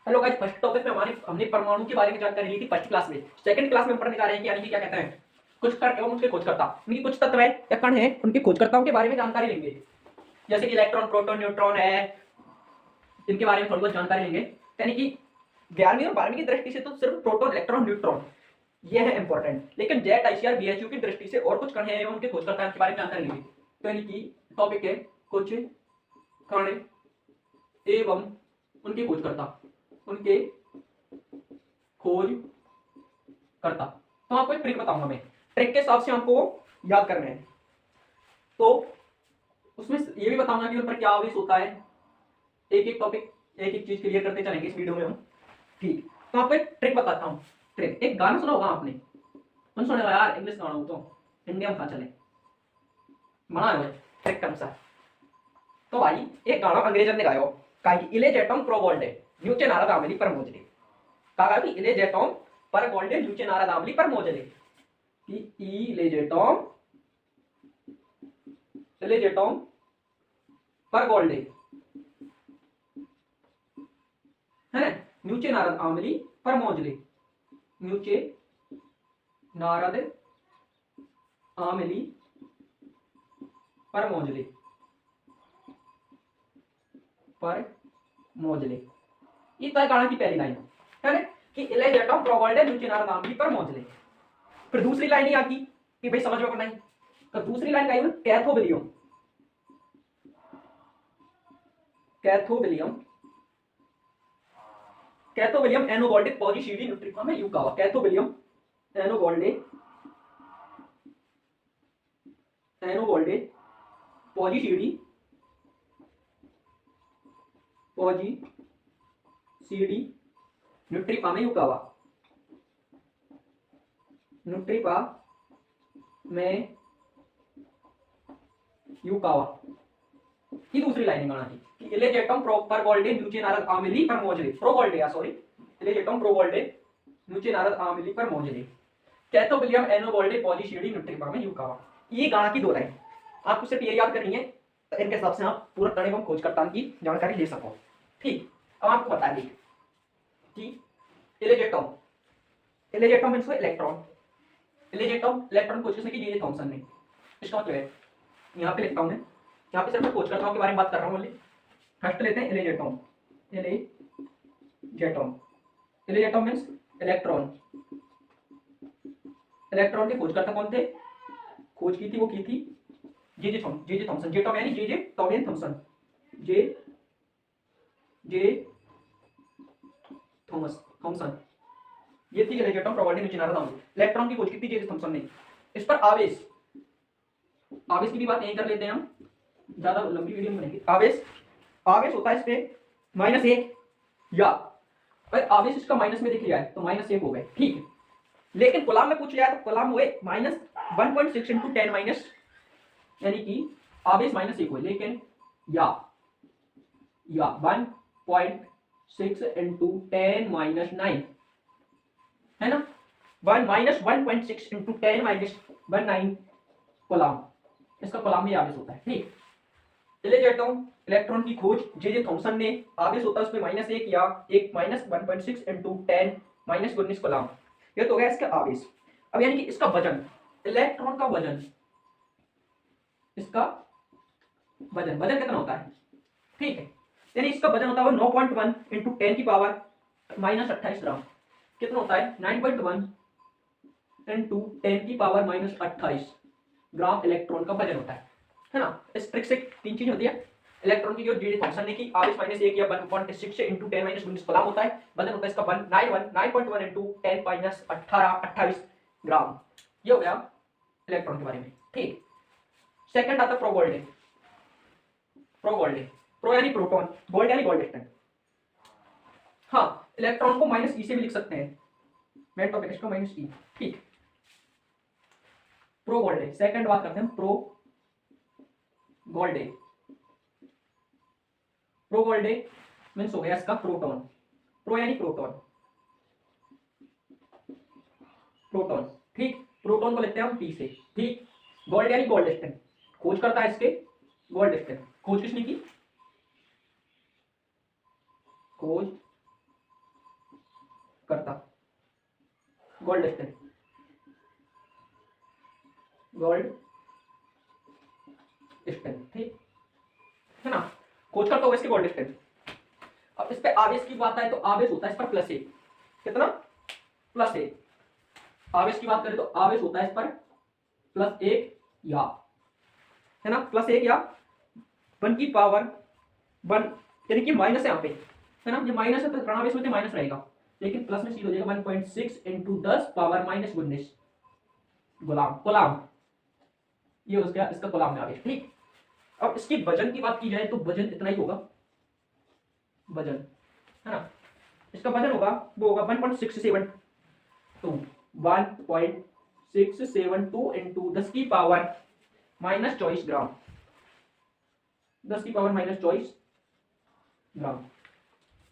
Hello guys, first topic में हमने परमाणु के बारे में जानकारी ली थी फर्स्ट क्लास में। सेकंड क्लास में हम पढ़ने जा रहे हैं कि यानी कि क्या कहते हैं, कुछ कण एवं उनके खोजकर्ता, इनकी कुछ तत्व है या कण है, उनके खोजकर्ताओं के बारे में जानकारी लेंगे। जैसे कि इलेक्ट्रॉन, प्रोटॉन, न्यूट्रॉन है, इनके बारे में थोड़ी बहुत जानकारी लेंगे। यानी कि 11वीं और 12वीं की दृष्टि से तो सिर्फ प्रोटॉन, इलेक्ट्रॉन, न्यूट्रॉन ये है इंपॉर्टेंट, लेकिन जेट, आईसीआर, बीएचयू की दृष्टि से और कुछ कण है एवं उनके खोजकर्ता के बारे में जानकारी लेंगे। तो यानी कि टॉपिक है कुछ कण एवं उनके खोजकर्ता, उनके खोज करता। तो आपको एक ट्रिक बताऊंगा मैं, ट्रिक के हिसाब से आपको याद करना है। तो उसमें ये भी बताऊंगा कि उन पर क्या आवेश होता है। एक एक टॉपिक, एक एक चीज क्लियर करते चलेंगे इस वीडियो में हम। ठीक, तो आपको एक ट्रिक बताता हूँ। ट्रिक, एक गाना सुना होगा आपने, कौन सुनेगा यार, इंग्लिश गाना हो तो इंडिया में कहाँ चले बना है ट्रिक के अनुसार। तो भाई एक गाना अंग्रेजन ने गाया हो, इले जेटम प्रो गोल्डे न्यूचे नारद आमली पर मोजले, कहा कि इले जेटम पर गोल्डे न्यूचे नारद आमली पर मोजले, कि इले जेटम पर गोल्डे है ना, न्यूचे नारद आमली पर मोजले, न्यूचे नारद आमली पर मोजले, पर मोजले। ये तो गाना की पहली लाइन है ना, कि इले जेटम प्रो गोल्डे न्यूचे नारद आमली पर मोजले। फिर दूसरी लाइन ही आती कि भाई समझ में नहीं, तो दूसरी लाइन गाई कैथोबिलियम, कैथोबिलियम, कैथोबिलियम एनोगोल्डे पॉजिशिडी न्यूट्रिफॉर्म में यूकावा, कैथोबिलियम एनोगोल्डे, एनोगोल्डे पॉजिशिडी, पॉजिशिडी न्यूट्रिफॉर्म में यूकावा, न्यूट्रिफा में यूकावा। ये दूसरी लाइन गाना की कि इलेजेटम पर गोल्डे न्यूचे नारद आमिली पर मोजले, प्रो गोल्डे या सॉरी, इलेजेटम प्रो गोल्डे न्यूचे नारद आमिली पर मोजले, कैथोबिलियम एनो गोल्डे पॉजिशिडी न्यूट्रिफा में यूकावा। ये गाना की दो लाइन आपको सिर्फ ये याद करनी है, तो इनके हिसाब से आप पूरा कण एवं खोजकर्ता की जानकारी ले सको। ठीक, अब आपको बता दी कि इलेजेटम, इलेजेटम मींस इलेक्ट्रॉन, इलेजेटम इलेक्ट्रॉन खोज किसने की, जे थॉमसन ने। इसका मतलब है यहाँ पे लिखता हूं मैं, यहाँ पे सिर्फ मैं खोजकर्ताओं के बारे में बात कर रहा हूँ ओनली। फर्स्ट लेते हैं इलेजेटम, इलेजेटम, इलेजेटम मींस इलेक्ट्रॉन, इलेक्ट्रॉन के खोजकर्ता कौन थे, खोज की थी वो की थी जे जे थॉमसन, जे टॉम यानी जे टॉमियन थॉमसन, जे थॉमस थॉमसन, ये थी इलेजेटम प्रोबेबिलिटी न्यूटन नारद आमली। इलेक्ट्रॉन की खोज की थी जे थॉमसन ने। इस पर आवेश, आवेश की भी बात यहीं कर लेते हैं हम, ज्यादा लंबी वीडियो में बनेगी। आवेश, आवेश होता है इस पे -1, या अगर आवेश इसका माइनस में दिख लिया है तो -1 हो गए, ठीक है। लेकिन कॉलम में पूछ लिया है तो कॉलम हुए -1.6 इंटू 10 माइनस, यानी कि आवेश -1 हुए, लेकिन या 1.6 इंटू 10 माइनस 9 है ना, 1.6 इंटू 10 माइनस 19 कॉलम, इसका कॉलम में आवेश होता है, ठीक। इलेजेटम इलेक्ट्रॉन की खोज जे थॉमसन ने, आवेश होता है उसमें -1 या एक -1.6 इंटू 10 माइनस 19 कॉलम, ये तो हो गया इसका आवेश। अब यानी कि इसका वजन, इलेक्ट्रॉन का वजन, इसका वजन, वजन कितना होता है, ठीक है, यानी इसका वजन होता है 9.1 इंटू 10 की पावर -28 ग्राम। कितना होता है 9.1 इंटू 10 की पावर -28 ग्राम इलेक्ट्रॉन का वजन होता है ना। इस ट्रिक से तीन चीज होती है, इलेक्ट्रॉन की जो जे थॉमसन ने की, आवेश -1 या 1.6 इंटू 10 माइनस 19 कॉलम होता है, वजन होता है इसका 9.1 इंटू 10 माइनस 28 ग्राम। ये हो गया इलेक्ट्रॉन के बारे में, ठीक। सेकंड आता है प्रो गोल्डे, प्रो गोल्डे, प्रो यानी प्रोटॉन, गोल्ड यानी गोल्ड स्टैंड। हाँ, इलेक्ट्रॉन को -e से भी लिख सकते हैं, मेन टॉपिक इसका -e, ठीक। प्रो गोल्डे, सेकंड बात करते हैं प्रो गोल्डे, प्रो गोल्डे मीन्स हो गया इसका प्रोटॉन, प्रो यानी प्रोटॉन, प्रोटॉन, ठीक। प्रोटॉन को लिखते हैं हम p से, ठीक। गोल्ड यानी गोल्ड स्टैंड, खोज करता है इसके गोल्ड स्टैंड, खोज किसने की, खोज करता, गोल्ड स्टैंड, गोल्ड स्टैंड, ठीक है ना। खोज करता होगा इसके गोल्ड स्टैंड। अब इस पे आवेश की बात आए तो आवेश होता है इस पर प्लस ए, कितना प्लस ए। आवेश की बात करें तो आवेश होता है इस पर प्लस एक या, है ना, प्लस एक या 1 की पावर 1, यानी कि माइनस है यहाँ पे, है ना, ये माइनस है तो ऋणावेश में माइनस रहेगा, लेकिन प्लस में सीध हो जाएगा 1.6 इंटू 10 पावर माइनस 19 गुलाम कोलाम, ये उसका इसका कोलाम में आ गया, ठीक। अब इसकी वजन की बात की जाए तो वजन इतना ही होगा, वजन, है ना, इसका वजन होगा वो होगा 1.672 1.672 इंटू 10 की पावर माइनस 24 ग्राम, 10 की पावर माइनस 24 ग्राम।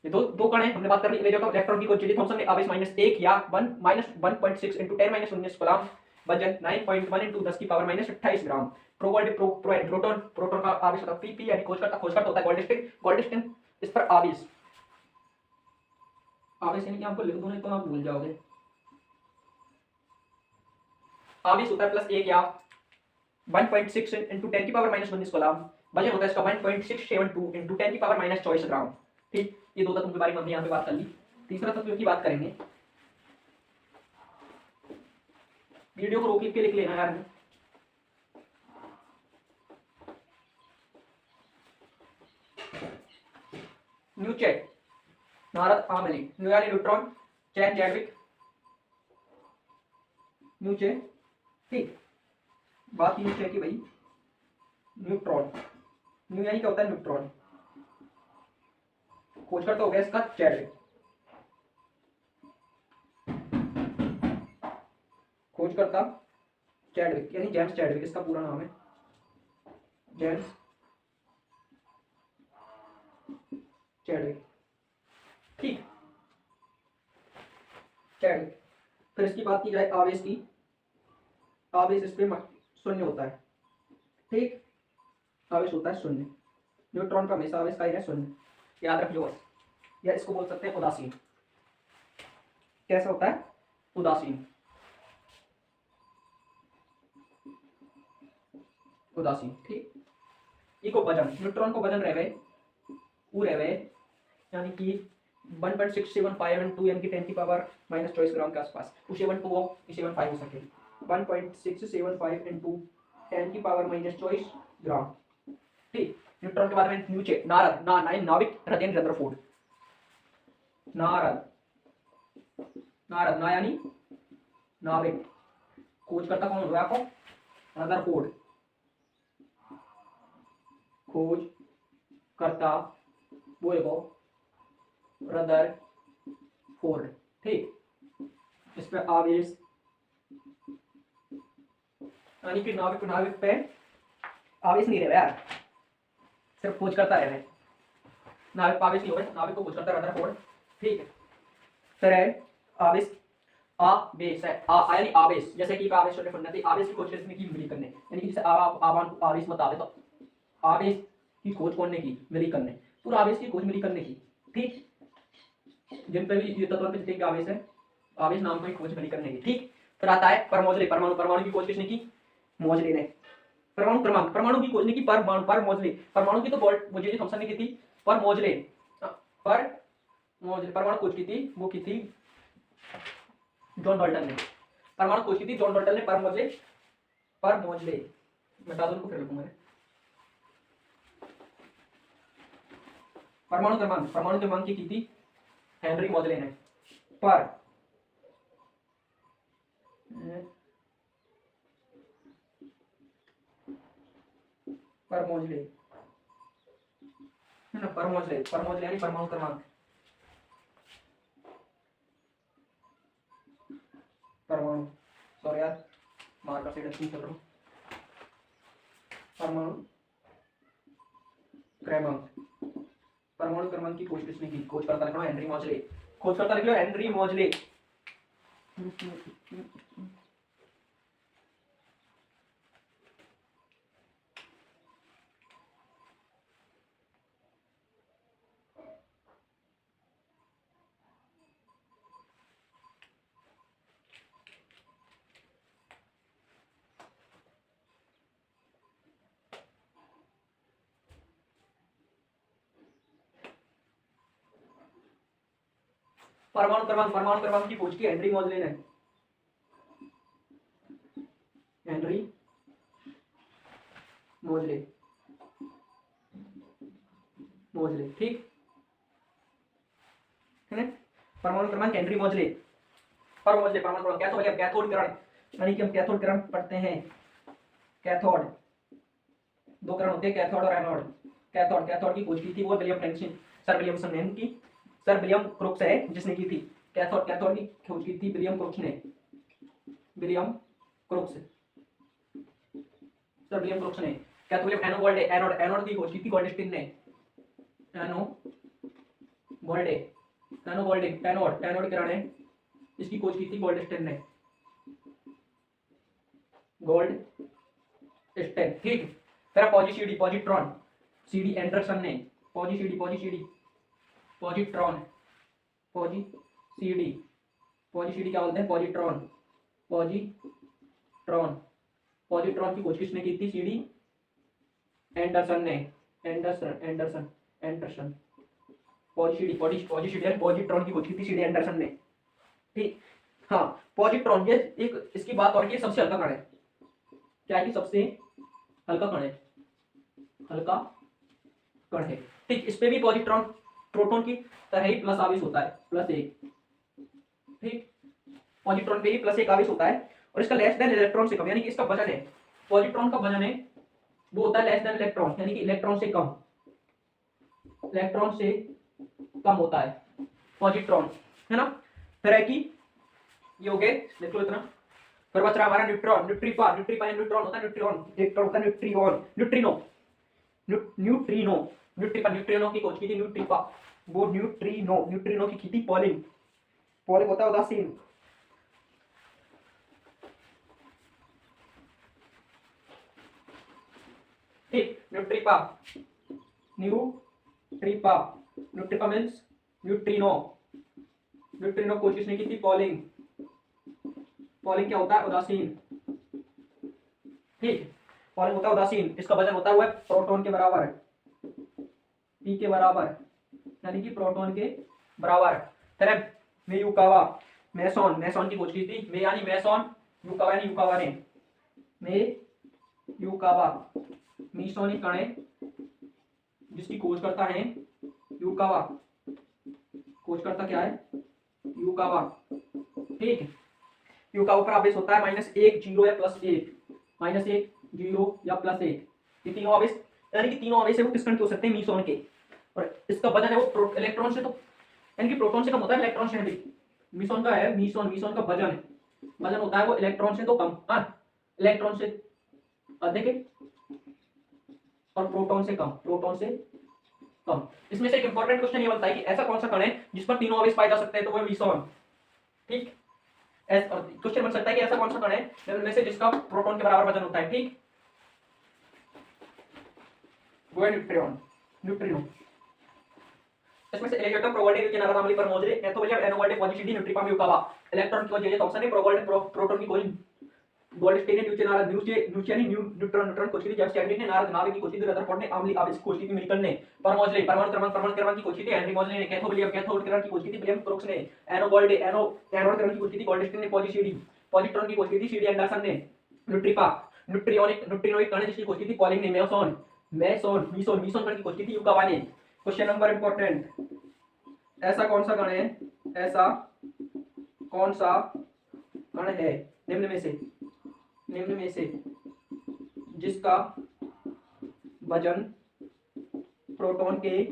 ये दो कण है, हमने बात कर ली इलेक्ट्रॉन की खोज के थॉमसन ने आवेश -1 या 1 -1.6 इंटू 10 - 19 कूलम, वजन 9.1 इंटू 10 की पावर -28 ग्राम। प्रोटॉन प्रोटॉन का आवेश होता है पी यानी खोज करता होता है गोल्ड स्टैंड इस पर आवेश, आवेश यानी कि आपको लिख दूं नहीं तो आप भूल जाओगे। आवेश होता है +1 या 1.6 इंटू 10 की पावर -19 कूलम, वजन होता है इसका 1.672 इंटू 10 की पावर -24 ग्राम, ठीक। ये दो तत्वों के बारे में हमने यहाँ पे बात कर ली। तीसरा तत्व की बात करेंगे, वीडियो को रोक के लिख लेना यार। न्यूचेट, नारद आमली, न्यूयानी न्यूट्रॉन, चैन चैडविक, न्यूचे, ठीक। बात ही न्यूचे की भाई, न्यूट्रॉन, न्यू यानी क्या होता है न्यूट्रॉन, खोज करता हो गया इसका चैडविक, खोज करता चैडविक यानी जेम्स चैडविक इसका पूरा नाम है, जेम्स चैडविक, ठीक, चैडविक। फिर इसकी बात की जाए आवेश की, आवेश इस पे शून्य होता है, ठीक, आवेश होता है शून्य, न्यूट्रॉन का हमेशा आवेश का ही है शून्य, याद रख लो बस। या इसको बोल सकते हैं उदासीन, कैसा होता है उदासीन, उदासीन, ठीक। इको वजन, न्यूट्रॉन को वजन रह गए वो रह गए यानी कि 1.675 इंटू यानी कि 10 की पावर -24 ग्राम के आसपास, 272 हो 75 हो सके, 1.675 इंटू 10 की पावर -24 ग्राम, ठीक। न्यूट्रॉन के बाद में न्यूचे, नारद नाविक रतेन रदरफोर्ड, नारद, नारद ना यानी नाविक, खोज करता कौन हो गया आपको रदरफोर्ड, खोज करता वो एगो रदरफोर्ड, ठीक। इस पे आवेश यानी कि नाविक पे आवेश नहीं रहे यार, सिर्फ खोज करता रहे, नाविक आवेश नहीं हो गए, नाविक को खोज करता रदरफोर्ड, ठीक है। फिर है आवेश, आवेश है यानी आवेश, जैसे कि आवेश शून्य उन्नति, आवेश की खोज किसने की मिलीकन ने, यानी कि जैसे आवान को आवेश बता दे तो आवेश की खोज कौन ने की मिलीकन ने, पूरा आवेश की खोज मिलीकन ने की, ठीक। जिन पे भी ये तत्व पे जितने आवेश है, आवेश नाम की खोज मिलीकन ने की, ठीक। फिर आता है परमोजले, परमाणु की खोज किसने की मोजले ने, परमाणु क्रमांक, परमाणु की खोज ने की पर मोजले, परमाणु की तो मुझे थॉमसन ने की थी, पर मोजले, पर मोजले परमाणु खोज की थी वो की थी जॉन डाल्टन ने, परमाणु खोज की थी जॉन डाल्टन ने, पर मोजले बता दो उनको फिर लिखूंगा। परमाणु क्रमांक की थी हेनरी मोजले ने, पर मोजले, है ना, पर मोजले यानी परमाणु क्रमांक, परमाणु, सॉरी यार मार्कर से नहीं चल रहा हूँ, परमाणु क्रमांक, परमाणु क्रमांक की खोज किसने की, खोज करता लिख लो हेनरी मोजले, खोज करता लिख लो हेनरी मोजले, परमाणु क्रमांक की खोज की हेनरी मोजले ने। हेनरी मोजले, ठीक है ना। परमाणु क्रमांक हेनरी मोजले, परमाणु क्रमांक कैथोड किरण, यानी कि हम कैथोड किरण पढ़ते हैं। कैथोड, दो किरण होते हैं, कैथोड और एनोड। कैथोड की खोज की थी वो विलियम फ्रैंकलिन, सर विलियमसन ने की, सर विलियम क्रुक्स है जिसने की थी। कैथोड की खोज की थी विलियम क्रुक्स ने, William crooks, sir William crooks ने। कैथोड एनोड की खोज की थी गोल्डस्टीन ने। एनोड किरण है, इसकी खोज की थी गोल्डस्टीन ने, गोल्डस्टीन, ठीक। फिर पॉजिट्रॉन, सीडी एंडरसन ने। पॉजिट्रॉन क्या बोलते हैं, पॉजिट्रॉन की खोज किसने की थी, सीडी एंडरसन ने। एंडरसन पॉजिट्रॉन की खोज की थी सीडी एंडरसन ने, ठीक। हाँ, पॉजिट्रॉन ये एक इसकी बात और ये सबसे हल्का कण है। क्या है कि सबसे हल्का कण है, ठीक। इस पे भी पॉजिट्रॉन प्रोटॉन की तरह ही प्लस आवेश होता है, +1, ठीक। पॉजिट्रॉन पे ही +1 आवेश होता है और इसका लेस देन इलेक्ट्रॉन से कम, यानी कि इसका वजन है, पॉजिट्रॉन का वजन है वो होता है लेस देन इलेक्ट्रॉन, यानी कि इलेक्ट्रॉन से कम होता है पॉजिट्रॉन, है ना। फिर है कि ये हो गए, देख लो इतना। फिर बच रहा हमारा न्यूट्रॉन, न्यूट्रीपा न्यूट्रॉन होता है, इलेक्ट्रॉन होता है न्यूट्रिनो की खोज की थी न्यूट्रीपा, वो न्यूट्रिनो की थी पॉलिंग होता है उदासीन, ठीक। न्यूट्रीपा मीन्स न्यूट्रिनो खोज किसने की थी, पॉलिंग क्या होता है, उदासीन, ठीक। पॉलिंग होता है उदासीन, इसका वजन होता है वो प्रोटॉन के बराबर, p के बराबर, यानी कि प्रोटॉन के बराबर। फिर मेयुकावा, मेसॉन की खोज की थी, यानी मेसॉन, युकावा यानी युकावा ने, मेयुकावा मीसोनिक कण है जिसकी खोज करता है युकावा, खोजकर्ता क्या है, युकावा, ठीक। युकावा पर आवेश होता है -1, 0 या +1, -1, 0 या +1, ये तीनों आवेश, यानी कि तीनों आवेश है वो किस कण के हो सकते हैं, मीसोन के। और इसका वजन है वो इलेक्ट्रॉन से, तो यानी कि प्रोटॉन से कम होता है, इलेक्ट्रॉन से अधिक। मीसोन का है, मीसोन का वजन होता है वो इलेक्ट्रॉन से तो कम, हाँ, इलेक्ट्रॉन से अधिक और प्रोटॉन से कम। इसमें से एक इंपॉर्टेंट क्वेश्चन ये बनता है कि ऐसा कौन सा कण है जिस पर तीनों आवेश पाए जा सकते हैं, तो वो मीसोन, ठीक। क्वेश्चन बन सकता है कि ऐसा कौन सा कण है जिनमें से जिसका प्रोटॉन के बराबर वजन होता है, ठीक। वो है न्यूट्रिनो। इसमें से इलेक्ट्रॉन प्रोबेबिलिटी के नारादामली पर मौजूद है, तो भैया एनोवाल्डे पॉजिटिव न्यूट्रीपा म्यूकावा। इलेक्ट्रॉन की खोज थॉमसन ने, प्रोटॉन की खोज गोल्डस्टीन ने, न्यूट्रॉन खोज की थी जेम्स चैडविक ने, नाभिक की खोज की थी रदरफोर्ड ने, आम्लीय आवेश की खोज की थी मिल्टन ने। परमाणु क्रमांक की खोज की थी हेनरी मोजले ने। कैथोड किरण की खोज की थी विलियम क्रुक्स ने। एनोड किरण की खोज की थी गोल्डस्टीन ने। पॉजिट्रॉन की खोज की थी सीडी एंडरसन ने। न्यूट्रिनोइक कण जिसकी खोज की थी पॉलिंग ने। मीसोन कण की खोज की थी युकावा ने। क्वेश्चन नंबर इंपॉर्टेंट, ऐसा कौन सा कण है निम्न में से जिसका वजन प्रोटॉन के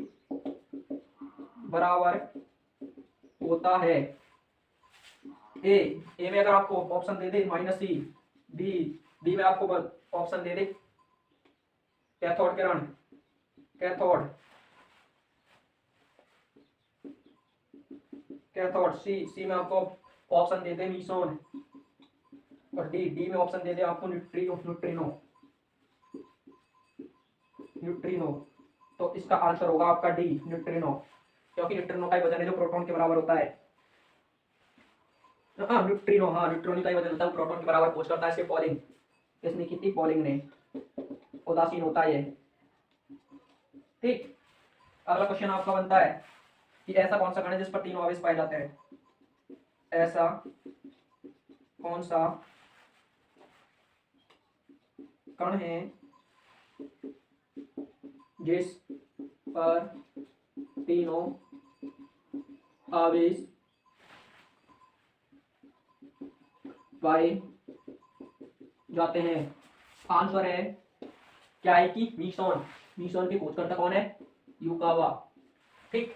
बराबर होता है। ए में अगर आपको ऑप्शन दे दे -C, बी में आपको ऑप्शन दे दे कैथोड किरण, सी में आपको ऑप्शन दे दे मीसोन, और डी में ऑप्शन दे दे आपको न्यूट्रिनो, तो इसका आंसर होगा आपका डी, न्यूट्रिनो, क्योंकि न्यूट्रिनो का ही वजन है जो प्रोटॉन के बराबर होता है। न्यूट्रिनो का ही वजन होता है, प्रोटॉन के बराबर खोज करता है। इसके पॉलिंग किसने की थी, पॉलिंग ने। उदासीन होता है, ठीक। अगला क्वेश्चन आपका बनता है कि ऐसा कौन सा कण है जिस पर तीनों आवेश पाए जाते हैं। ऐसा कौन सा कण है जिस पर तीनों आवेश पाए जाते हैं? आंसर है क्या है कि मीसॉन। मीसॉन के खोजकर्ता कौन है? युकावा। ठीक,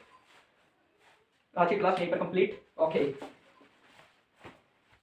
आज की क्लास यहीं पर कंप्लीट। ओके।